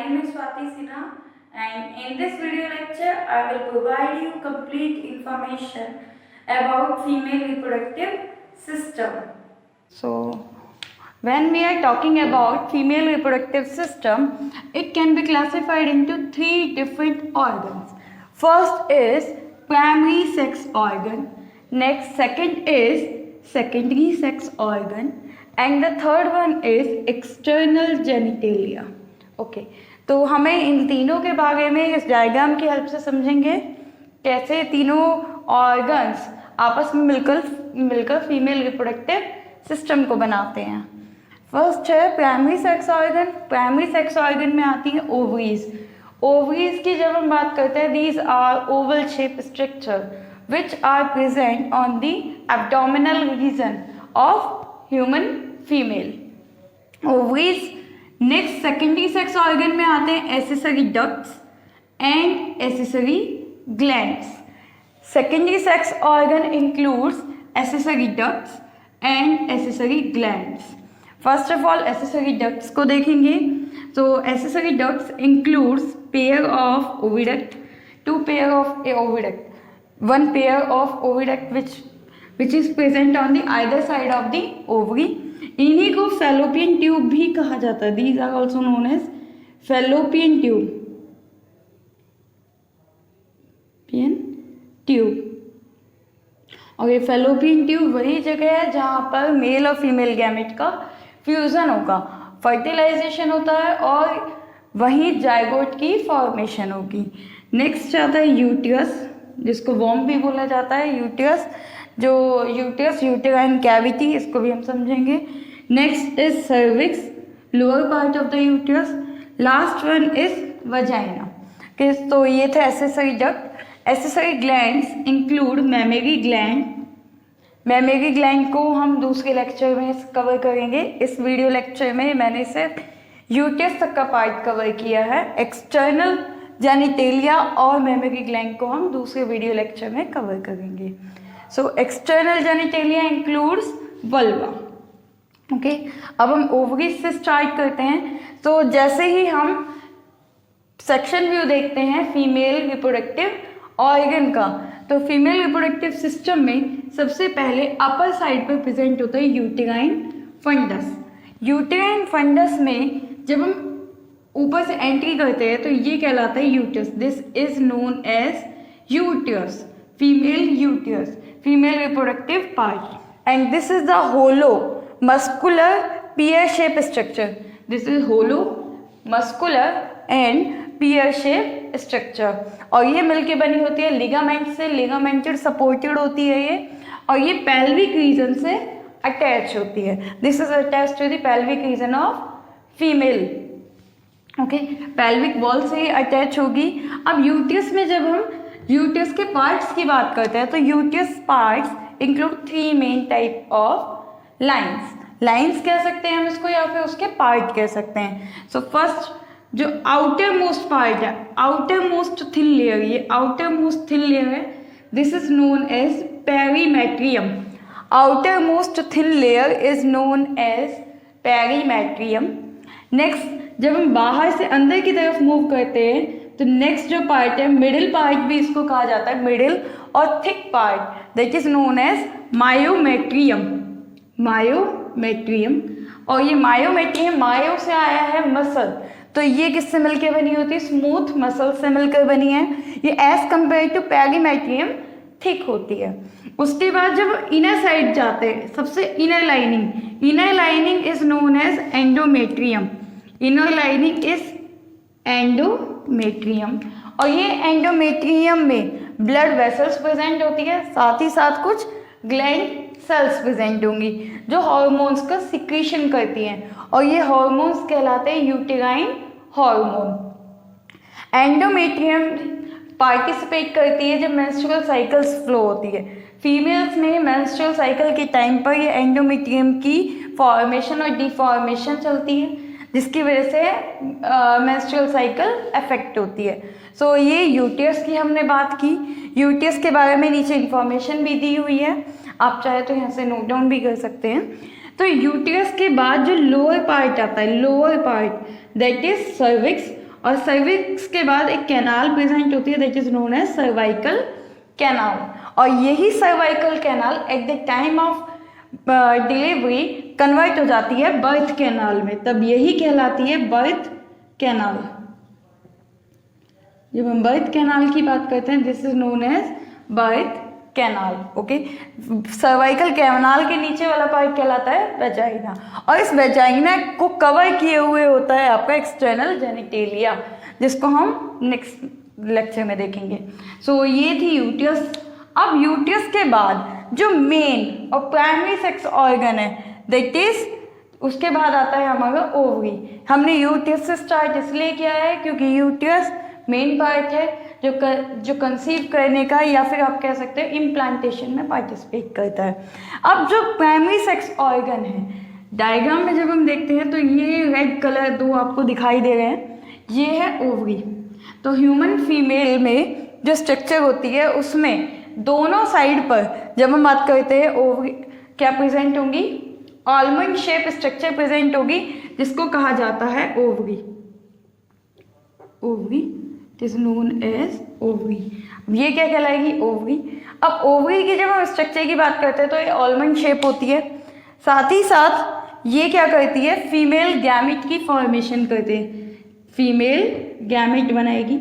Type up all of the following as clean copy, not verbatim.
name is Swati Sinha, and in this video lecture I will provide you complete information about female reproductive system. So when we are talking about female reproductive system, it can be classified into three different organs. First is primary sex organ, next second is secondary sex organ, and the third one is external genitalia. Okay तो हमें इन तीनों के बारे में इस diagram की help से समझेंगे कैसे तीनों ऑर्गन्स आपस में मिलकर फीमेल रिप्रोडक्टिव सिस्टम को बनाते हैं. फर्स्ट है primary sex organ. Primary sex organ में आती है ओवरीज. ओवरीज की जब हम बात करते हैं, these are oval shape structure which are present on the abdominal region of human female. Ovaries. Next secondary sex organ में आते हैं accessory ducts and accessory glands. Secondary sex organ includes accessory ducts and accessory glands. First of all accessory ducts को देखेंगे. तो accessory ducts includes pair of oviduct, two pair of oviduct, one pair of oviduct which is present on the either side of the ovary. इन्हीं को fallopian tube भी कहा जाता है. These are also known as fallopian tube. और ये fallopian tube वही जगह है जहाँ पर मेल और फीमेल गैमेट का फ्यूजन होगा, फर्टिलाइजेशन होता है और वहीं जाइगोट की फॉर्मेशन होगी. नेक्स्ट आता है यूट्रस, जिसको वॉम भी बोला जाता है. यूट्रस जो यूटेराइन कैविटी, इसको भी हम समझेंगे. Next is cervix, lower part of the uterus. Last one is vagina. तो ये थे accessory duct. Accessory glands include mammary gland. Mammary gland को हम दूसरे लेक्चर में कवर करेंगे. इस वीडियो लेक्चर में मैंने सिर्फ यूट्रस तक का पार्ट कवर किया है. एक्सटर्नल जेनिटेलिया और मेमेरी ग्लैंड को हम दूसरे वीडियो लेक्चर में कवर करेंगे. So external genitalia includes vulva. Okay अब हम ओवरीज से स्टार्ट करते हैं. तो जैसे ही हम सेक्शन व्यू देखते हैं फीमेल रिप्रोडक्टिव ऑर्गन का, तो फीमेल रिप्रोडक्टिव सिस्टम में सबसे पहले अपर साइड पे प्रेजेंट होता है यूटेराइन फंडस. यूटेराइन फंडस में जब हम ऊपर से एंट्री करते हैं तो ये कहलाता है uterus. This is known as uterus, female uterus, female reproductive part, and this is the hollow muscular pear shape structure. This is hollow muscular and pear shape structure. और ये मिलके बनी होती है लिगामेंट से, लिगामेंटेड सपोर्टेड होती है ये, और ये pelvic region से अटैच होती है. This is attached to the pelvic region of female. Okay pelvic wall से अटैच होगी. अब यूट्रस में जब हम यूट्रस के पार्ट्स की बात करते हैं तो uterus parts include three main type of lines. Lines कह सकते हैं हम इसको या फिर उसके पार्ट कह सकते हैं. सो फर्स्ट जो आउटर मोस्ट पार्ट है, आउटर मोस्ट थिन लेयर, ये आउटर मोस्ट थिन लेयर है. This is known as perimetrium. Outermost thin layer is known as perimetrium. Next जब हम बाहर से अंदर की तरफ मूव करते हैं तो नेक्स्ट जो पार्ट है, मिडिल पार्ट भी इसको कहा जाता है, मिडिल और thick part, that is known as myometrium. Myometrium. और ये मायोमेट्रियम, मायो से आया है मसल, तो ये किससे मिलकर बनी होती है? स्मूथ मसल से मिलकर बनी है. ये as compare to perimetrium thick होती है. उसके बाद जब इनर साइड जाते हैं, सबसे inner lining is known as endometrium. Inner lining is endometrium. और ये एंडोमेट्रियम में ब्लड वेसल्स प्रेजेंट होती है, साथ ही साथ कुछ ग्लैंड सेल्स प्रेजेंट होंगी जो हार्मोन्स का सिक्रीशन करती हैं, और ये हार्मोन्स कहलाते हैं यूटेराइन हार्मोन. एंडोमेट्रियम पार्टिसिपेट करती है जब मेंस्ट्रुअल साइकिल्स फ्लो होती है. फीमेल्स में मेंस्ट्रुअल साइकिल के टाइम पर ये एंडोमेट्रियम की फॉर्मेशन और डिफॉर्मेशन चलती है, जिसकी वजह से मेंस्ट्रुअल साइकिल अफेक्ट होती है. सो ये यूट्रस की हमने बात की. यूट्रस के बारे में नीचे इंफॉर्मेशन भी दी हुई है, आप चाहे तो यहाँ से नोट डाउन भी कर सकते हैं. तो यूट्रस के बाद जो लोअर पार्ट आता है, lower part that is cervix, और सर्विक्स के बाद एक कैनाल प्रेजेंट होती है, that is known as cervical canal. और यही cervical canal at the time of delivery convert हो जाती है बर्थ कैनाल में, तब यही कहलाती है बर्थ कैनाल। जब हम बर्थ कैनाल की बात करते हैं, this is known as birth canal. Okay, cervical canal के नीचे वाला पार्ट कहलाता है वेजाइना, और इस वेजाइना को कवर किए हुए होता है आपका एक्सटर्नल जेनिटेलिया, जिसको हम नेक्स्ट लेक्चर में देखेंगे। सो ये थी यूटियस। अब यूटियस के बाद जो मेन और प्राइमरी सेक्स ऑर्गन है, दैट इज उसके बाद आता है हमारा ओवरी। हमने यूटियस से स्टार्ट इसलिए किया है क्योंकि यूटियस मेन पार्ट है जो कंसीव करने का या फिर आप कह सकते हैं इम्प्लांटेशन में पार्टिसिपेट करता है। अब जो प्राइमरी सेक्स ऑर्गन है, डायग्राम में जब हम देखते हैं तो ये रेड कलर दो आपको दिखाई दे रहे हैं, ये है ओवरी। तो ह्यूमन फीमेल में जो स्ट्रक्चर होती है उसमें दोनों साइड पर जब हम बात करते हैं ओवरी क्या प्रेजेंट होंगी, आलमंड शेप स्ट्रक्चर प्रेजेंट होगी, जिसको कहा जाता है ovary. Ovary is known as ovary. ये क्या कहलाएगी, ओवरी। अब ओवरी की जब हम स्ट्रक्चर की बात करते हैं तो ये आलमंड शेप होती है, साथ ही साथ ये क्या करती है, फीमेल गैमेट की फॉर्मेशन करते हैं, फीमेल गैमेट बनाएगी,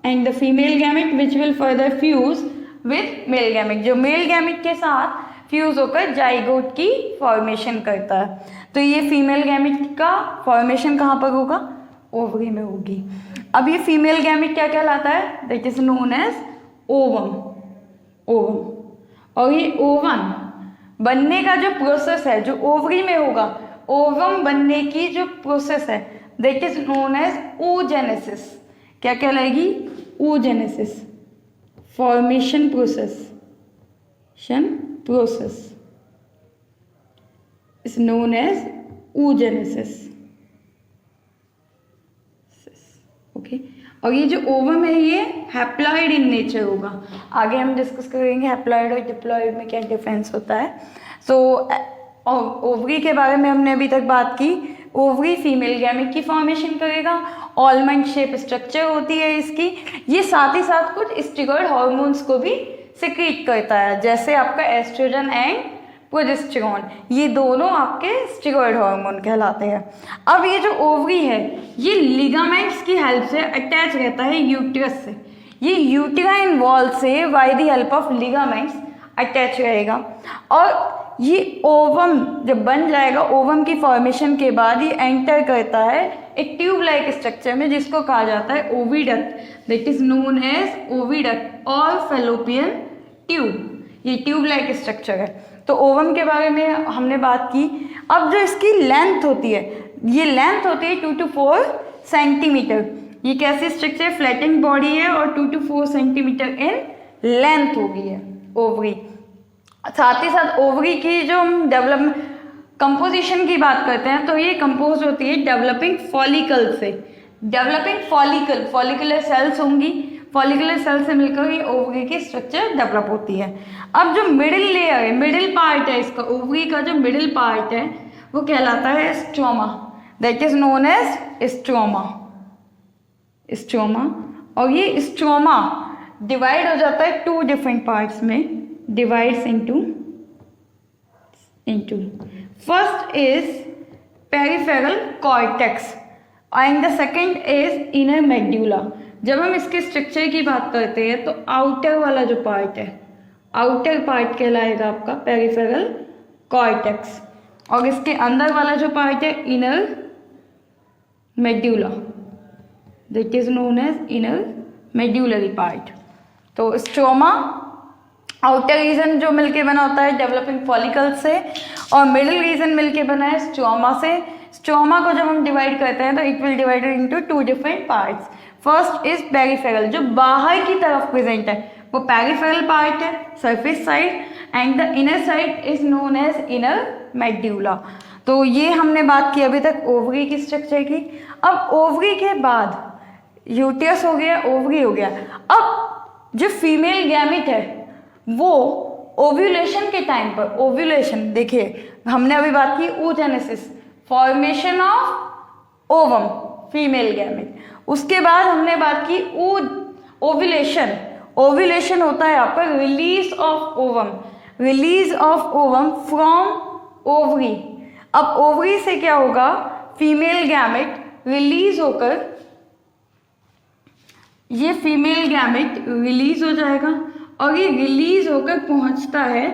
and the female gamete which will further fuse with male gamete, जो मेल गैमेट के साथ फ्यूज होकर जाइगोट की फॉर्मेशन करता है। तो ये फीमेल गैमेट का फॉर्मेशन कहाँ पर होगा, ओवरी में होगी। अब ये फीमेल गैमेट क्या कहलाता है, that is known as ovum. Ovum, और ये ओवम बनने का जो प्रोसेस है जो ओवरी में होगा, ओवम बनने की जो प्रोसेस है that is known as oogenesis। क्या कहलाएगी, oogenesis, formation process is known as oogenesis। Okay, और ये जो ओवम है ये हैप्लॉइड इन नेचर होगा। आगे हम डिस्कस करेंगे हैप्लॉइड और डिप्लॉइड में क्या डिफरेंस होता है। सो ओवरी के बारे में हमने अभी तक बात की। ओवरी फीमेल गैमेट की फॉर्मेशन करेगा, आलमंड शेप स्ट्रक्चर होती है इसकी। ये साथ ही साथ कुछ स्टीरॉयड हार्मोन्स को भी सिक्रीट करता है, जैसे आपका एस्ट्रोजन एंड प्रोजेस्टेरॉन, ये दोनों आपके स्टीरॉयड हार्मोन कहलाते हैं। अब ये जो ओवरी है ये लिगामेंट्स की हेल्प से अटैच रहता है यूट्रस से, ये यूट्राइन वॉल से by the help of ligaments attach रहेगा, और ये ओवम जब बन जाएगा, ओवम की फॉर्मेशन के बाद ये एंटर करता है एक ट्यूब लाइक स्ट्रक्चर में, जिसको कहा जाता है oviduct, that is known as oviduct और फेलोपियन ट्यूब। ये ट्यूब लाइक स्ट्रक्चर है। तो ओवम के बारे में हमने बात की। अब जो इसकी लेंथ होती है, ये लेंथ होती है 2 to 4 सेंटीमीटर। ये कैसी स्ट्रक्चर, फ्लैटेंड बॉडी है और 2 to 4 सेंटीमीटर इन लेंथ होगी है ओवरी। साथ ही साथ ओवरी की जो हम डेवलपमेंट कंपोजिशन की बात करते हैं तो ये कंपोज होती है डेवलपिंग फॉलिकल से। डेवलपिंग फॉलिकुलर सेल्स होंगी, फॉलिकुलर सेल से मिलकर ये ओवरी की स्ट्रक्चर डेवलप होती है। अब जो मिडिल लेयर है, मिडिल पार्ट है इसका, ओवरी का जो मिडिल पार्ट है वो कहलाता है stroma, that is known as stroma. और ये स्ट्रोमा डिवाइड हो जाता है 2 डिफरेंट पार्ट्स में, divides into first is peripheral cortex and the second is inner medulla. जब हम इसके स्ट्रक्चर की बात करते हैं तो आउटर वाला जो पार्ट है, आउटर पार्ट कहलाएगा आपका पेरिफेरल कॉर्टेक्स, और इसके अंदर वाला जो पार्ट है inner medulla, that is known as inner medullary part. तो स्ट्रोमा आउटर रीजन जो मिलके बना होता है डेवलपिंग फॉलिकल से, और मिडिल रीजन मिलके बना है स्ट्रोमा से। स्ट्रोमा को जब हम डिवाइड करते हैं तो it will divided into 2 different parts. First is peripheral, जो बाहर की तरफ प्रेजेंट है वो पेरिफेरल पार्ट है, surface side, and the inner side is known as inner medulla. तो ये हमने बात की अभी तक ओवरी की स्ट्रक्चर की। अब ओवरी के बाद यूटियस हो गया, ओवरी हो गया। अब जो फीमेल गैमेट है वो ओव्यूलेशन के टाइम पर, ओव्यूलेशन देखिए हमने अभी बात की oogenesis, formation of ovum, female gamete. उसके बाद हमने बात की ओव्यूलेशन। ओव्यूलेशन होता है यहाँ पर release of ovum, release of ovum from ovary. अब ओवरी से क्या होगा, फीमेल गैमेट रिलीज होकर, ये फीमेल गैमेट रिलीज हो जाएगा और ये रिलीज होकर पहुंचता है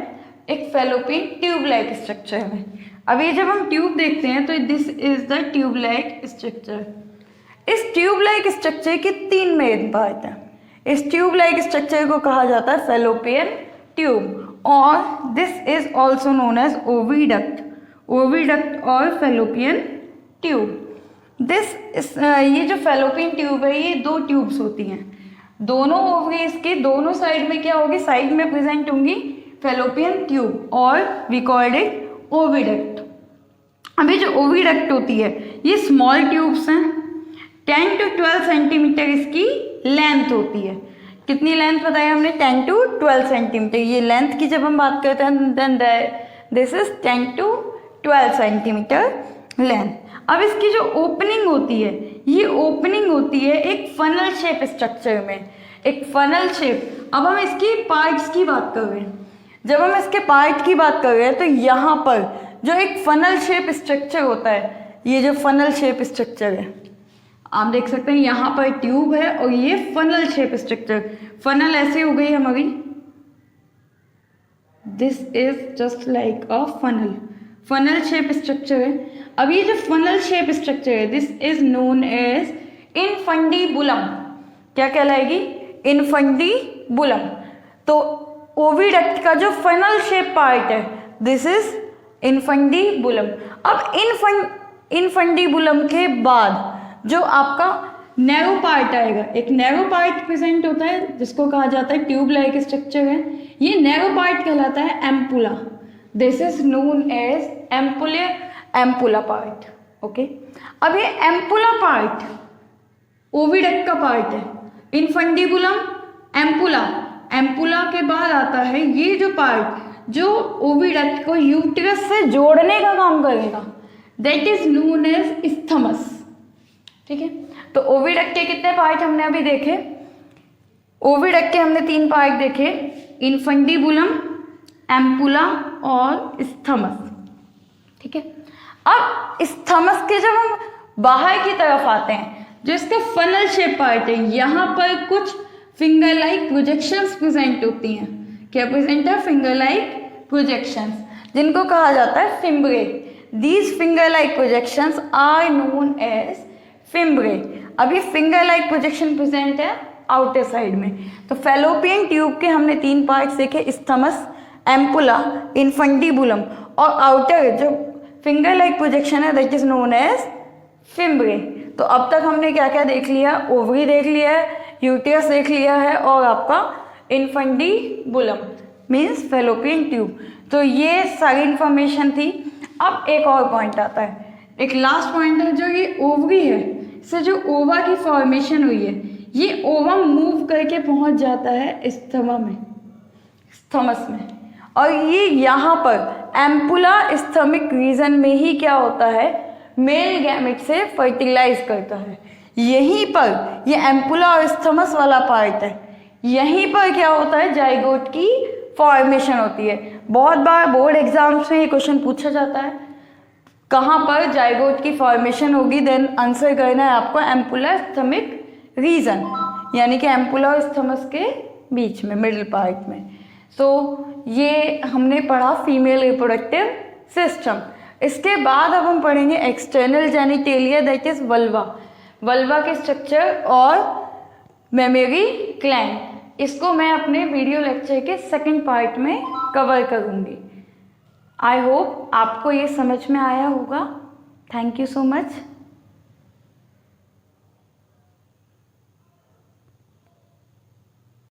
एक फैलोपियन ट्यूब लाइक स्ट्रक्चर में। अब ये जब हम ट्यूब देखते हैं तो this is the tube like structure. इस ट्यूब लाइक स्ट्रक्चर के 3 मेन पार्ट हैं। इस ट्यूब लाइक स्ट्रक्चर को कहा जाता है फैलोपियन ट्यूब और this is also known as oviduct, oviduct और फैलोपियन ट्यूब। ये जो फैलोपियन ट्यूब है ये 2 ट्यूब्स होती हैं, दोनों ओवरीज के दोनों साइड में क्या होगी, साइड में प्रेजेंट होंगी फैलोपियन ट्यूब और वी कॉल्ड इट ओविडक्ट। अभी जो ओविडक्ट होती है ये स्मॉल ट्यूब्स हैं, 10 to 12 सेंटीमीटर इसकी लेंथ होती है। कितनी लेंथ बताया हमने, 10 to 12 सेंटीमीटर। ये लेंथ की जब हम बात करते हैं then this is 10 to 12 centimetre length. अब इसकी जो ओपनिंग होती है ये ओपनिंग होती है एक फनल शेप स्ट्रक्चर में, एक फनल शेप। अब हम इसकी पार्ट्स की बात कर रहे हैं, जब हम इसके पार्ट की बात कर रहे हैं तो यहाँ पर जो एक फनल शेप स्ट्रक्चर होता है, ये जो फनल शेप स्ट्रक्चर है आप देख सकते हैं, यहाँ पर ट्यूब है और ये फनल शेप स्ट्रक्चर, फनल ऐसे हो गई हमारी, this is just like a funnel, funnel shape structure है। अब ये जो फनल शेप स्ट्रक्चर है दिस इज नोन एज इनफंडीबुलम। क्या कहलाएगी, इनफंडीबुलम। तो ओविडक्ट का जो फनल शेप पार्ट है दिस इज इनफंडीबुलम। अब इनफंडीबुलम के बाद जो आपका नैरो पार्ट आएगा, एक नैरो पार्ट प्रेजेंट होता है जिसको कहा जाता है ट्यूब लाइक स्ट्रक्चर है, ये नैरो पार्ट कहलाता है ampulla, this is known as ampulla part. Okay, अब ये एम्पुला पार्ट ओविडक्ट का पार्ट है, इनफंडीबुलम एम्पुला, एम्पुला के बाद आता है ये जो पार्ट जो ओविडक्ट को यूट्रस से जोड़ने का काम करेगा, that is known as isthmus. ठीक है, तो ओविडक्ट के कितने पार्ट हमने अभी देखे, ओविडक्ट के हमने 3 पार्ट देखे, इनफंडीबुलम, एम्पुला और इस्थमस। ठीक है, अब इस्थमस के जब हम बाहर की तरफ आते हैं, जो इसका फनल शेप पार्ट है, यहाँ पर कुछ फिंगर लाइक प्रोजेक्शंस प्रेजेंट होती हैं। क्या प्रेजेंट है, फिंगर लाइक प्रोजेक्शंस, जिनको कहा जाता है fimbriae. These finger like projections are known as fimbriae. अभी फिंगर लाइक प्रोजेक्शन प्रेजेंट है आउटर साइड में। तो फैलोपियन ट्यूब के हमने 3 पार्ट्स देखे, इस्थमस, एम्पुला, इनफंडीबुलम, और आउटर जो फिंगर लाइक प्रोजेक्शन है that is known as fimbriae. तो अब तक हमने क्या क्या देख लिया, ओवरी देख लिया है, यूट्रस देख लिया है और आपका इनफंडीबुलम मीन्स फैलोपियन ट्यूब। तो ये सारी इंफॉर्मेशन थी। अब एक और पॉइंट आता है, एक लास्ट पॉइंट है, जो ये ओवरी है, इससे जो ओवा की फॉर्मेशन हुई है, ये ओवम मूव करके पहुंच जाता है स्थमस में, और ये यहाँ पर एम्पुला स्थमिक रीजन में ही क्या होता है, मेल गैमेट से फर्टिलाइज करता है। यहीं पर ये एम्पुला और स्थमस वाला पार्ट है, यहीं पर क्या होता है, जाइगोट की फॉर्मेशन होती है। बहुत बार बोर्ड एग्जाम्स में ये क्वेश्चन पूछा जाता है, कहाँ पर जाइगोट की फॉर्मेशन होगी, देन आंसर करना है आपको एम्पुला स्थमिक रीजन, यानी कि एम्पुला और स्थमस के बीच में, मिडिल पार्ट में। तो ये हमने पढ़ा फीमेल रिप्रोडक्टिव सिस्टम। इसके बाद अब हम पढ़ेंगे external genitalia that is vulva, vulva के स्ट्रक्चर और मेमोरी ग्लैंड। इसको मैं अपने वीडियो लेक्चर के 2nd पार्ट में कवर करूँगी। आई होप आपको ये समझ में आया होगा। Thank you so much.